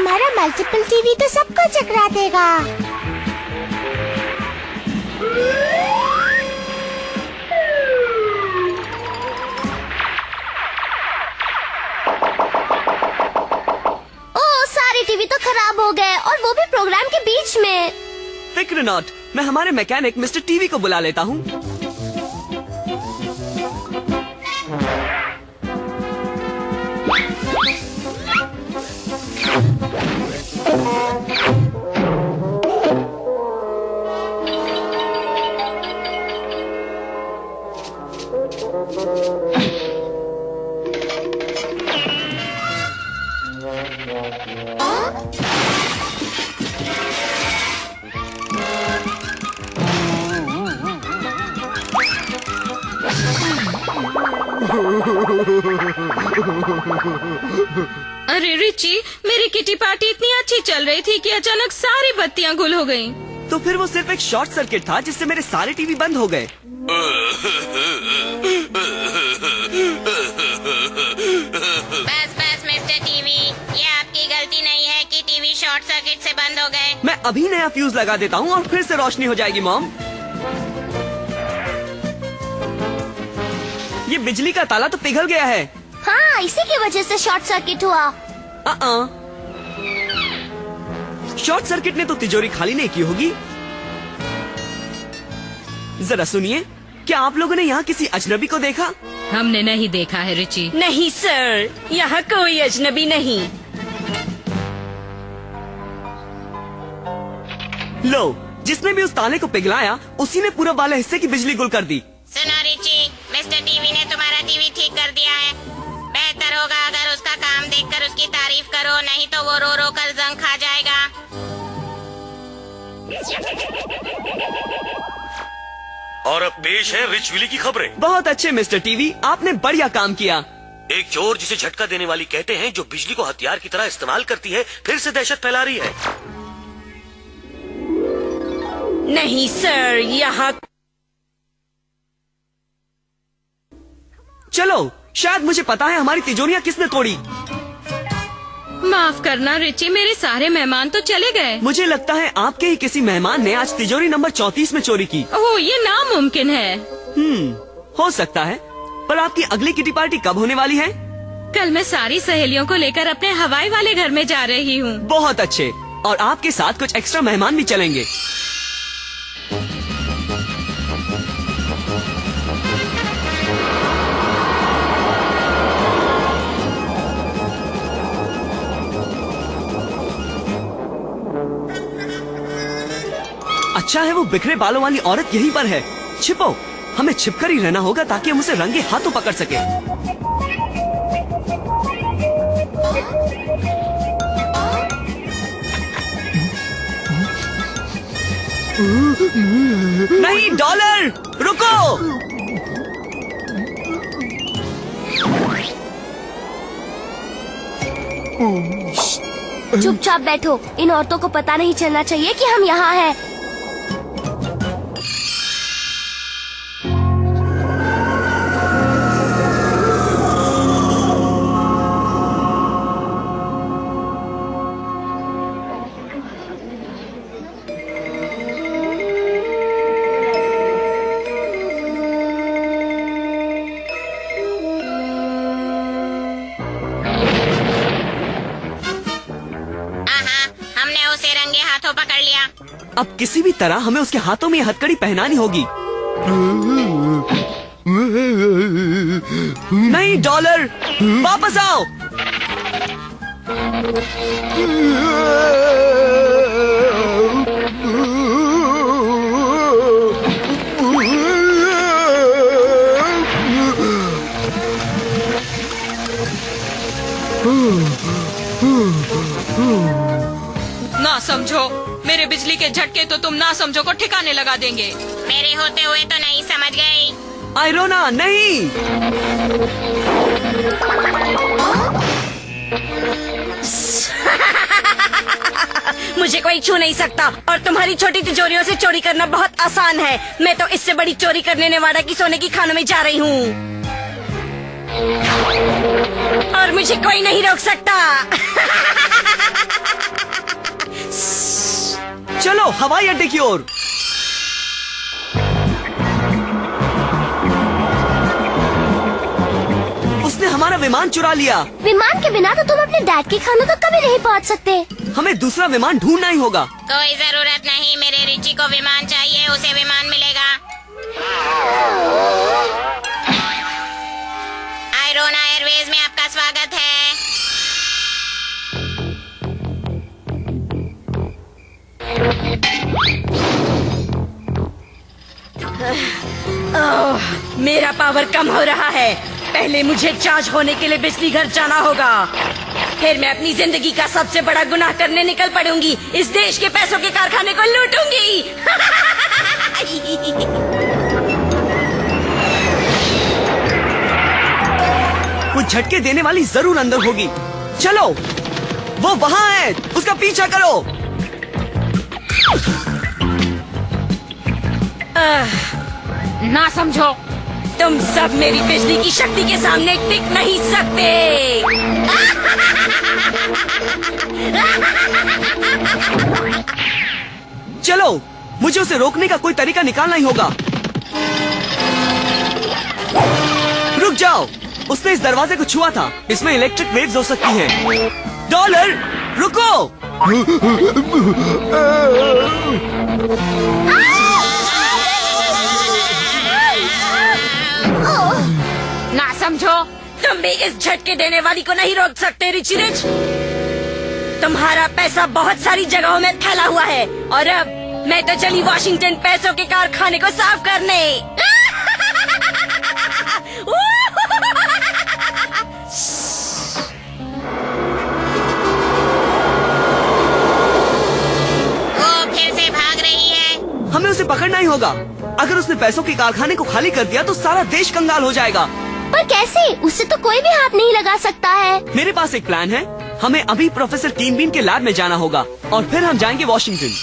हमारा multiple TV तो सबको चकरा देगा। ओह, सारे टीवी तो खराब हो गए और वो भी प्रोग्राम के बीच में। फिक्र नॉट, मैं हमारे मैकेनिक मिस्टर टीवी को बुला लेता हूँ। अरे रिची, मेरी किटी पार्टी इतनी अच्छी चल रही थी कि अचानक सारी बत्तियां गुल हो गयीं। तो फिर वो सिर्फ एक शॉर्ट सर्किट था जिससे मेरे सारे टीवी बंद हो गए। बस बस मिस्टर टीवी, ये आपकी गलती नहीं है कि टीवी शॉर्ट सर्किट से बंद हो गए। मैं अभी नया फ्यूज लगा देता हूँ और फिर से रोशनी हो जाएगी मॉम। ये बिजली का ताला तो पिघल गया है। हाँ, इसी की वजह से शॉर्ट सर्किट हुआ। शॉर्ट सर्किट ने तो तिजोरी खाली नहीं की होगी। जरा सुनिए, क्या आप लोगों ने यहाँ किसी अजनबी को देखा? हमने नहीं देखा है रिची। नहीं सर, यहाँ कोई अजनबी नहीं। लो, जिसने भी उस ताले को पिघलाया उसी ने पूरब वाले हिस्से की बिजली गुल कर दी। सुनो रिची, मिस्टर टीवी ने तुम्हारा टीवी ठीक कर दिया है। बेहतर होगा अगर उसका काम देखकर उसकी तारीफ करो, नहीं तो वो रो रो कर जंग खा जाएगा। और अब पेश है रिच विली की खबरें। बहुत अच्छे मिस्टर टीवी, आपने बढ़िया काम किया। एक चोर जिसे झटका देने वाली कहते हैं, जो बिजली को हथियार की तरह इस्तेमाल करती है, फिर से दहशत फैला रही है। नहीं सर, यहाँ चलो, शायद मुझे पता है हमारी तिजोरियाँ किसने तोड़ी। माफ करना रिची, मेरे सारे मेहमान तो चले गए। मुझे लगता है आपके ही किसी मेहमान ने आज तिजोरी नंबर 34 में चोरी की। ओह, ये नामुमकिन है। हो सकता है, पर आपकी अगली किटी पार्टी कब होने वाली है? कल मैं सारी सहेलियों को लेकर अपने हवाई वाले घर में जा रही हूँ। बहुत अच्छे, और आपके साथ कुछ एक्स्ट्रा मेहमान भी चलेंगे। अच्छा है वो बिखरे बालों वाली औरत यहीं पर है। छिपो, हमें छिपकर ही रहना होगा ताकि हम उसे रंगे हाथों पकड़ सके। नहीं डॉलर, रुको। चुपचाप बैठो, इन औरतों को पता नहीं चलना चाहिए कि हम यहाँ हैं। पकड़ लिया। अब किसी भी तरह हमें उसके हाथों में ये हथकड़ी पहनानी होगी। नहीं डॉलर, वापस आओ। ना समझो, मेरे बिजली के झटके तो तुम ना समझो को ठिकाने लगा देंगे। मेरे होते हुए तो नहीं समझ गई। आयरोना नहीं। मुझे कोई छू नहीं सकता और तुम्हारी छोटी तिजोरियों से चोरी करना बहुत आसान है। मैं तो इससे बड़ी चोरी करने नेवाडा की सोने की खानों में जा रही हूँ और मुझे कोई नहीं रोक सकता। चलो हवाई अड्डे की ओर। उसने हमारा विमान चुरा लिया। विमान के बिना तो तुम अपने डैड के खानों तक कभी नहीं पहुंच सकते। हमें दूसरा विमान ढूंढना ही होगा। कोई जरूरत नहीं, मेरे रिची को विमान चाहिए, उसे विमान मिलेगा। आयरोना एयरवेज में आपका स्वागत है। मेरा पावर कम हो रहा है। पहले मुझे चार्ज होने के लिए बिजली घर जाना होगा, फिर मैं अपनी जिंदगी का सबसे बड़ा गुनाह करने निकल पड़ूंगी। इस देश के पैसों के कारखाने को लूटूंगी। कुछ झटके देने वाली जरूर अंदर होगी। चलो, वो वहाँ है, उसका पीछा करो। ना समझो। तुम सब मेरी बिजली की शक्ति के सामने टिक नहीं सकते। चलो, मुझे उसे रोकने का कोई तरीका निकालना ही होगा। रुक जाओ, उसने इस दरवाजे को छुआ था। इसमें इलेक्ट्रिक वेव्स हो सकती हैं। डॉलर, रुको। ना समझो। तुम भी इस झटके देने वाली को नहीं रोक सकते रिची रिच। तुम्हारा पैसा बहुत सारी जगहों में फैला हुआ है और अब मैं तो चली वॉशिंगटन पैसों के कारखाने को साफ करने। वो फिर से भाग रही है। हमें उसे पकड़ना ही होगा। अगर उसने पैसों के कारखाने को खाली कर दिया तो सारा देश कंगाल हो जाएगा। पर कैसे? उससे तो कोई भी हाथ नहीं लगा सकता है। मेरे पास एक प्लान है। हमें अभी प्रोफेसर कीन बीन के लैब में जाना होगा और फिर हम जाएंगे वॉशिंगटन।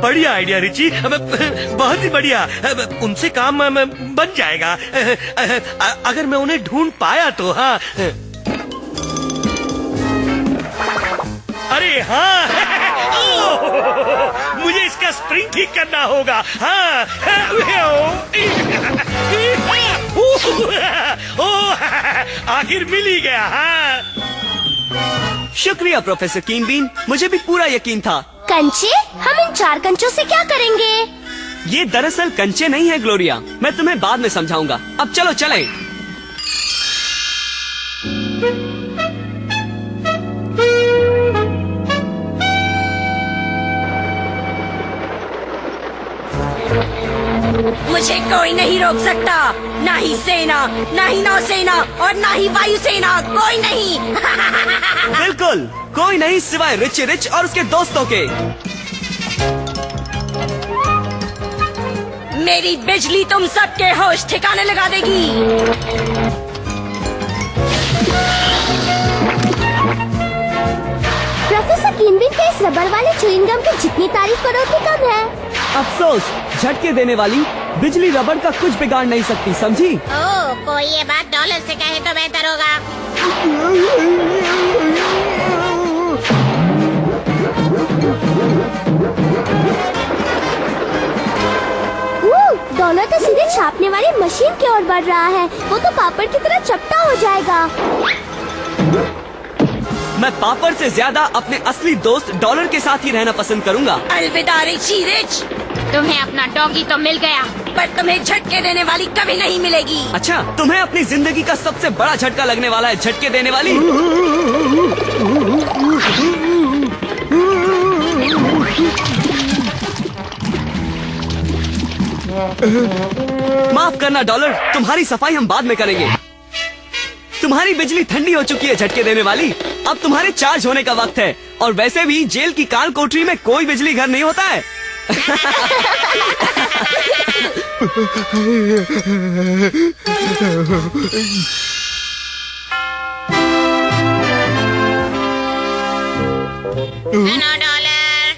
बढ़िया आइडिया रिची, बहुत ही बढ़िया। उनसे काम बन जाएगा अगर मैं उन्हें ढूंढ पाया तो। हाँ, अरे हाँ, मुझे इसका स्प्रिंग ठीक करना होगा। हाँ, आखिर मिल ही गया। हाँ, शुक्रिया प्रोफेसर कीन बीन, मुझे भी पूरा यकीन था। कंचे? हम इन 4 कंचों से क्या करेंगे? ये दरअसल कंचे नहीं है ग्लोरिया, मैं तुम्हें बाद में समझाऊंगा। अब चलो चलें। मुझे कोई नहीं रोक सकता, ना ही सेना, ना ही नौसेना और ना ही वायुसेना। कोई नहीं। बिल्कुल कोई नहीं सिवाय रिची रिच और उसके दोस्तों के। मेरी बिजली तुम सबके होश ठिकाने लगा देगी। प्रोफेसर कीन बीन के इस रबर वाले च्युइंग गम की जितनी तारीफ करो उतनी कम है। अफसोस, झटके देने वाली बिजली रबड़ का कुछ बिगाड़ नहीं सकती, समझी? ओह, कोई ये बात डॉलर से कहे तो बेहतर होगा। डॉलर तो सीधे छापने वाली मशीन की ओर बढ़ रहा है। वो तो पापड़ की तरह चपटा हो जाएगा। मैं पापड़ से ज्यादा अपने असली दोस्त डॉलर के साथ ही रहना पसंद करूंगा। अलविदा रिची रिच। तुम्हें अपना डॉगी तो मिल गया, पर तुम्हें झटके देने वाली कभी नहीं मिलेगी। अच्छा, तुम्हें अपनी जिंदगी का सबसे बड़ा झटका लगने वाला है झटके देने वाली। माफ करना डॉलर, तुम्हारी सफाई हम बाद में करेंगे। तुम्हारी बिजली ठंडी हो चुकी है झटके देने वाली। अब तुम्हारे चार्ज होने का वक्त है। और वैसे भी जेल की काल कोठरी में कोई बिजली घर नहीं होता है। सुनो डॉलर,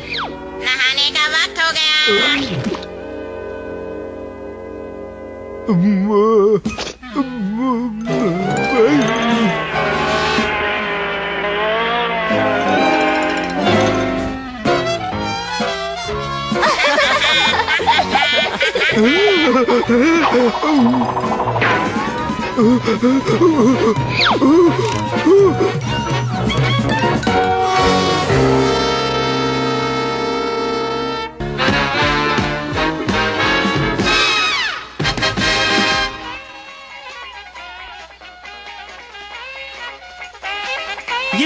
नहाने का वक्त हो गया। ये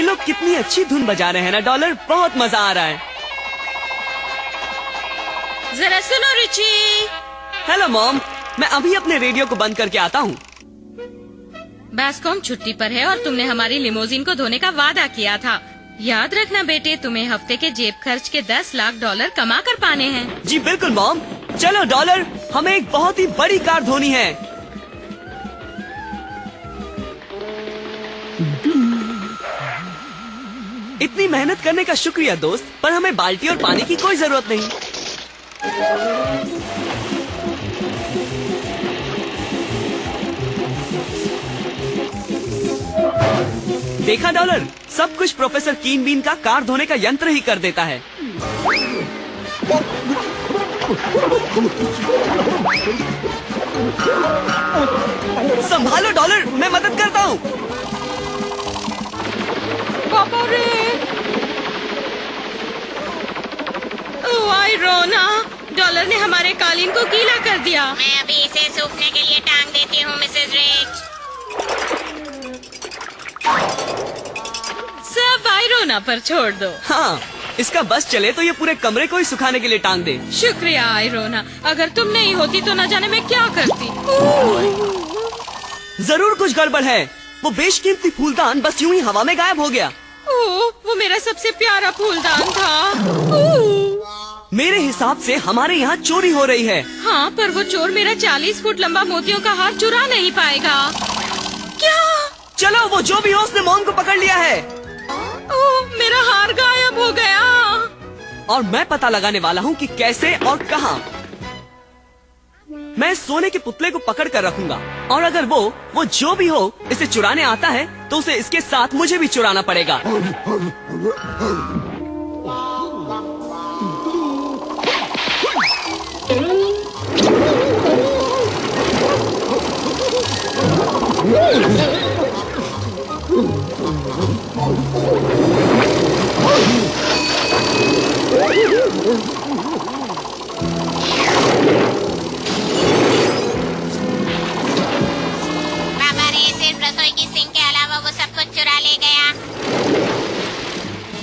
लोग कितनी अच्छी धुन बजा रहे हैं ना डॉलर, बहुत मजा आ रहा है। जरा सुनो रिची। हेलो मॉम, मैं अभी अपने रेडियो को बंद करके आता हूँ। बास्कॉम छुट्टी पर है और तुमने हमारी लिमोजिन को धोने का वादा किया था। याद रखना बेटे, तुम्हें हफ्ते के जेब खर्च के 10 लाख डॉलर कमा कर पाने हैं। जी बिल्कुल मॉम। चलो डॉलर, हमें एक बहुत ही बड़ी कार धोनी है। इतनी मेहनत करने का शुक्रिया दोस्त, पर हमें बाल्टी और पानी की कोई जरूरत नहीं। देखा डॉलर, सब कुछ प्रोफेसर कीन बीन का कार धोने का यंत्र ही कर देता है। संभालो डॉलर, मैं मदद करता हूँ। पापा रे। ओह आयरोना, डॉलर ने हमारे कालीन को गीला कर दिया। मैं अभी इसे सूखने के लिए टांग देती हूँ मिसेज रिच। सब आयरोना पर छोड़ दो। हाँ, इसका बस चले तो ये पूरे कमरे को ही सुखाने के लिए टांग दे। शुक्रिया आयरोना, अगर तुम नहीं होती तो न जाने मैं क्या करती। जरूर कुछ गड़बड़ है। वो बेशकीमती फूलदान बस यूं ही हवा में गायब हो गया। ओह, वो मेरा सबसे प्यारा फूलदान था। मेरे हिसाब से हमारे यहाँ चोरी हो रही है। हाँ, पर वो चोर मेरा 40 फुट लंबा मोतियों का हार चुरा नहीं पाएगा। क्या? चलो, वो जो भी हो उसने मॉम को पकड़ लिया है। ओह, मेरा हार गायब हो गया। और मैं पता लगाने वाला हूँ कि कैसे और कहाँ। मैं सोने के पुतले को पकड़ कर रखूंगा, और अगर वो जो भी हो इसे चुराने आता है तो उसे इसके साथ मुझे भी चुराना पड़ेगा। पापा रे सिर्फ रसोई की सिंक के अलावा वो सब कुछ चुरा ले गया।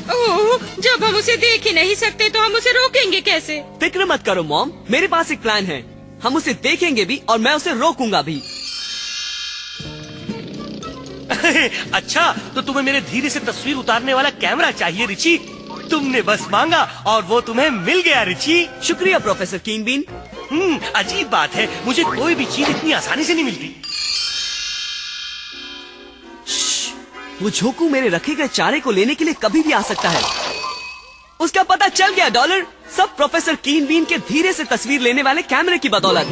ओह, जब हम उसे देख ही नहीं सकते तो हम उसे रोकेंगे कैसे? फिक्र मत करो मॉम, मेरे पास एक प्लान है। हम उसे देखेंगे भी और मैं उसे रोकूंगा भी। अच्छा, तो तुम्हें मेरे धीरे से तस्वीर उतारने वाला कैमरा चाहिए रिची। तुमने बस मांगा और वो तुम्हें मिल गया रिची। शुक्रिया प्रोफेसर कीन बीन। अजीब बात है, मुझे कोई भी चीज इतनी आसानी से नहीं मिलती। वो झोंकू मेरे रखे गए चारे को लेने के लिए कभी भी आ सकता है। उसका पता चल गया डॉलर, सब प्रोफेसर कीन बीन के धीरे से तस्वीर लेने वाले कैमरे की बदौलत।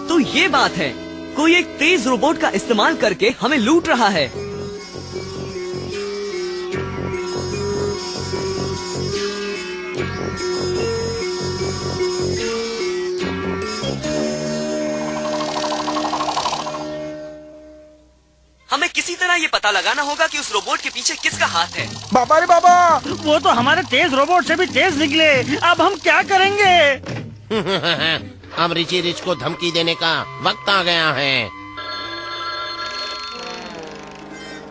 तो ये बात है, कोई एक तेज रोबोट का इस्तेमाल करके हमें लूट रहा है। हमें किसी तरह ये पता लगाना होगा कि उस रोबोट के पीछे किसका हाथ है। बाबा रे बाबा, वो तो हमारे तेज रोबोट से भी तेज निकले। अब हम क्या करेंगे? अब रिची रिच को धमकी देने का वक्त आ गया है।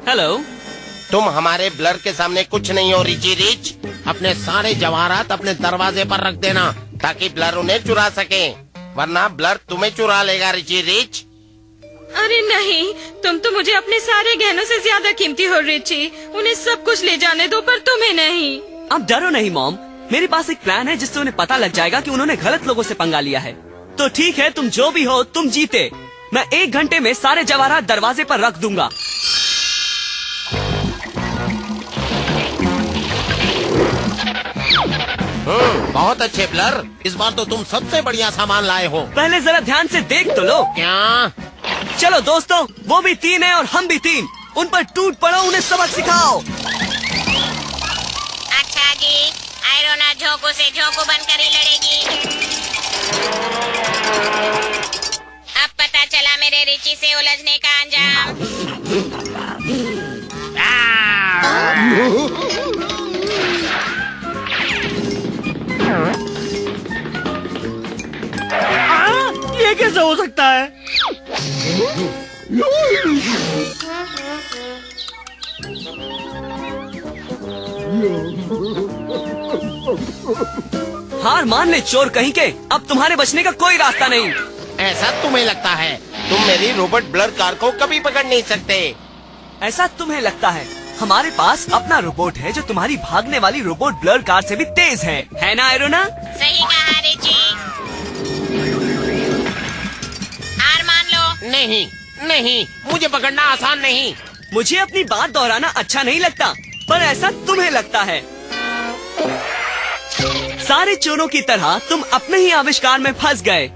हेलो, तुम हमारे ब्लर के सामने कुछ नहीं हो रिची रिच। अपने सारे जवाहरात अपने दरवाजे पर रख देना ताकि ब्लर उन्हें चुरा सके, वरना ब्लर तुम्हें चुरा लेगा रिची रिच। अरे नहीं, तुम तो मुझे अपने सारे गहनों से ज्यादा कीमती हो रिची। उन्हें सब कुछ ले जाने दो, पर तुम्हें नहीं। अब डरो नहीं मॉम, मेरे पास एक प्लान है जिससे उन्हें पता लग जाएगा कि उन्होंने गलत लोगों से पंगा लिया है। तो ठीक है, तुम जो भी हो तुम जीते। मैं 1 घंटे में सारे जवाहरात दरवाजे पर रख दूंगा। बहुत अच्छे ब्लर, इस बार तो तुम सबसे बढ़िया सामान लाए हो। पहले जरा ध्यान से देख तो लो। क्या? चलो दोस्तों, वो भी 3 है और हम भी 3। उन पर टूट पड़ो, उन्हें सबक सिखाओ। अच्छा जी, आयरोना झोंकू से झोंकू बनकर ही लड़ेगी। अब पता चला मेरे रिची से उलझने का अंजाम। ये कैसे हो सकता है? हार मान ले चोर कहीं के, अब तुम्हारे बचने का कोई रास्ता नहीं। ऐसा तुम्हें लगता है? तुम मेरी रोबोट ब्लर कार को कभी पकड़ नहीं सकते। ऐसा तुम्हें लगता है? हमारे पास अपना रोबोट है जो तुम्हारी भागने वाली रोबोट ब्लर कार से भी तेज है ना आयरोना? सही कहा रिची। हार मान लो। नहीं नहीं, मुझे पकड़ना आसान नहीं। मुझे अपनी बात दोहराना अच्छा नहीं लगता, पर ऐसा तुम्हें लगता है। सारे चोरों की तरह तुम अपने ही आविष्कार में फंस गए।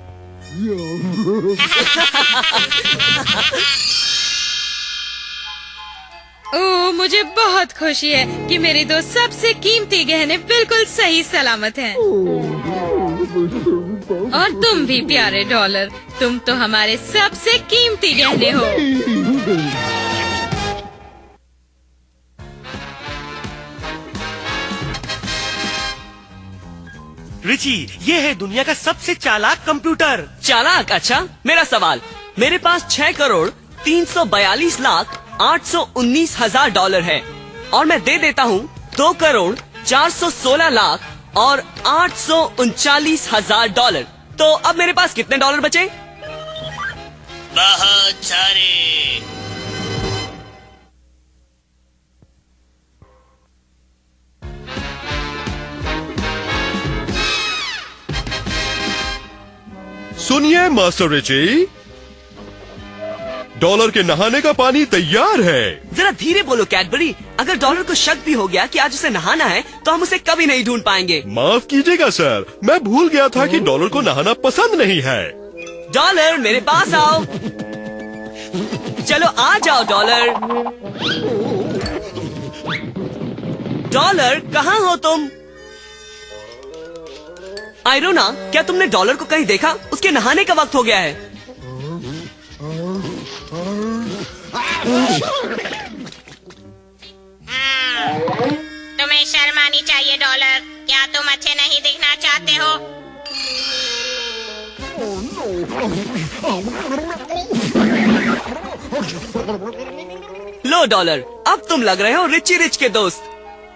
ओह, मुझे बहुत खुशी है कि मेरे दो सबसे कीमती गहने बिल्कुल सही सलामत हैं। और तुम भी प्यारे डॉलर, तुम तो हमारे सबसे कीमती गहने हो। रिची, ये है दुनिया का सबसे चालाक कंप्यूटर। चालाक? अच्छा, मेरा सवाल। मेरे पास 6,342,819,000 डॉलर है और मैं दे देता हूँ 2,416,00,000 और 839,000 डॉलर। तो अब मेरे पास कितने डॉलर बचे? बहुत सारे। सुनिए मास्टर रिची, डॉलर के नहाने का पानी तैयार है। जरा धीरे बोलो कैडबरी, अगर डॉलर को शक भी हो गया कि आज उसे नहाना है तो हम उसे कभी नहीं ढूंढ पाएंगे। माफ कीजिएगा सर, मैं भूल गया था कि डॉलर को नहाना पसंद नहीं है। डॉलर मेरे पास आओ। चलो आ जाओ डॉलर। डॉलर कहाँ हो तुम? आयरोना, क्या तुमने डॉलर को कहीं देखा? उसके नहाने का वक्त हो गया है। तुम्हें शर्म आनी चाहिए डॉलर। क्या तुम अच्छे नहीं दिखना चाहते हो? लो डॉलर, अब तुम लग रहे हो रिची रिच के दोस्त।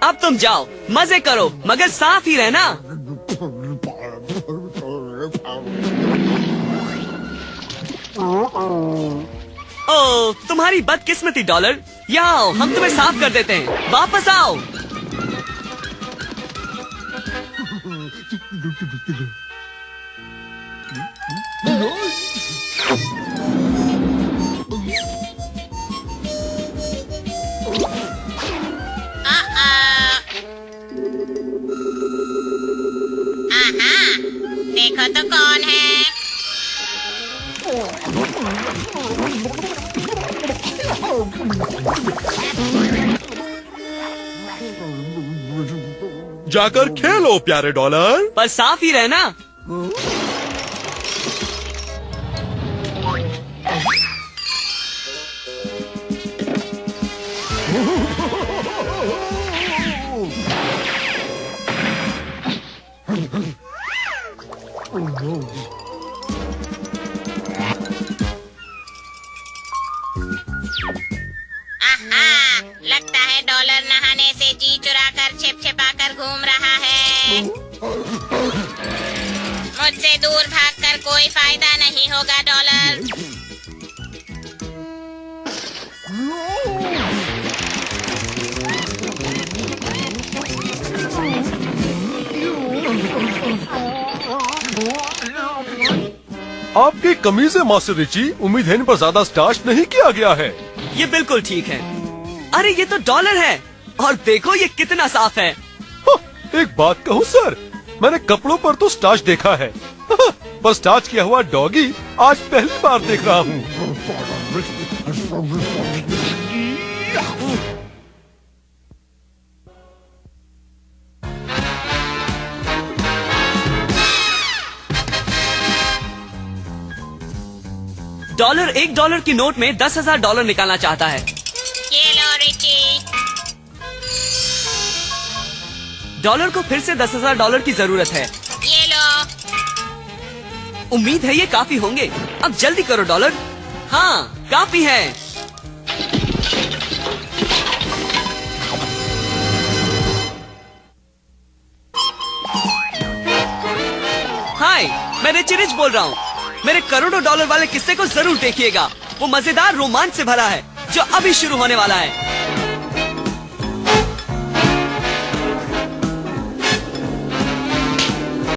अब तुम जाओ, मजे करो, मगर साफ ही रहना। ओ, तुम्हारी बदकिस्मती डॉलर। यहाँ आओ, हम तुम्हें साफ कर देते हैं। वापस आओ। देखो तो कौन है? जाकर खेलो प्यारे डॉलर। पर साफ ही रहना। लगता है डॉलर नहाने से जी चुराकर छिप छिपाकर घूम रहा है। मुझसे दूर भागकर कोई फायदा नहीं होगा डॉलर। आपकी कमीज है मास्टर रिची, उम्मीद है इन पर ज्यादा स्टार्च नहीं किया गया है। ये बिल्कुल ठीक है। अरे ये तो डॉलर है, और देखो ये कितना साफ है। एक बात कहूँ सर, मैंने कपड़ों पर तो स्टार्च देखा है, पर स्टार्च किया हुआ डॉगी आज पहली बार देख रहा हूँ। $1 की नोट में $10,000 निकालना चाहता है। ये लो रिची। डॉलर को फिर से $10,000 की जरूरत है। ये लो। उम्मीद है ये काफी होंगे। अब जल्दी करो डॉलर। हाँ, काफी है। हाय, मैं रिची रिच बोल रहा हूँ। मेरे करोड़ों डॉलर वाले किस्से को जरूर देखिएगा। वो मजेदार रोमांच से भरा है जो अभी शुरू होने वाला है।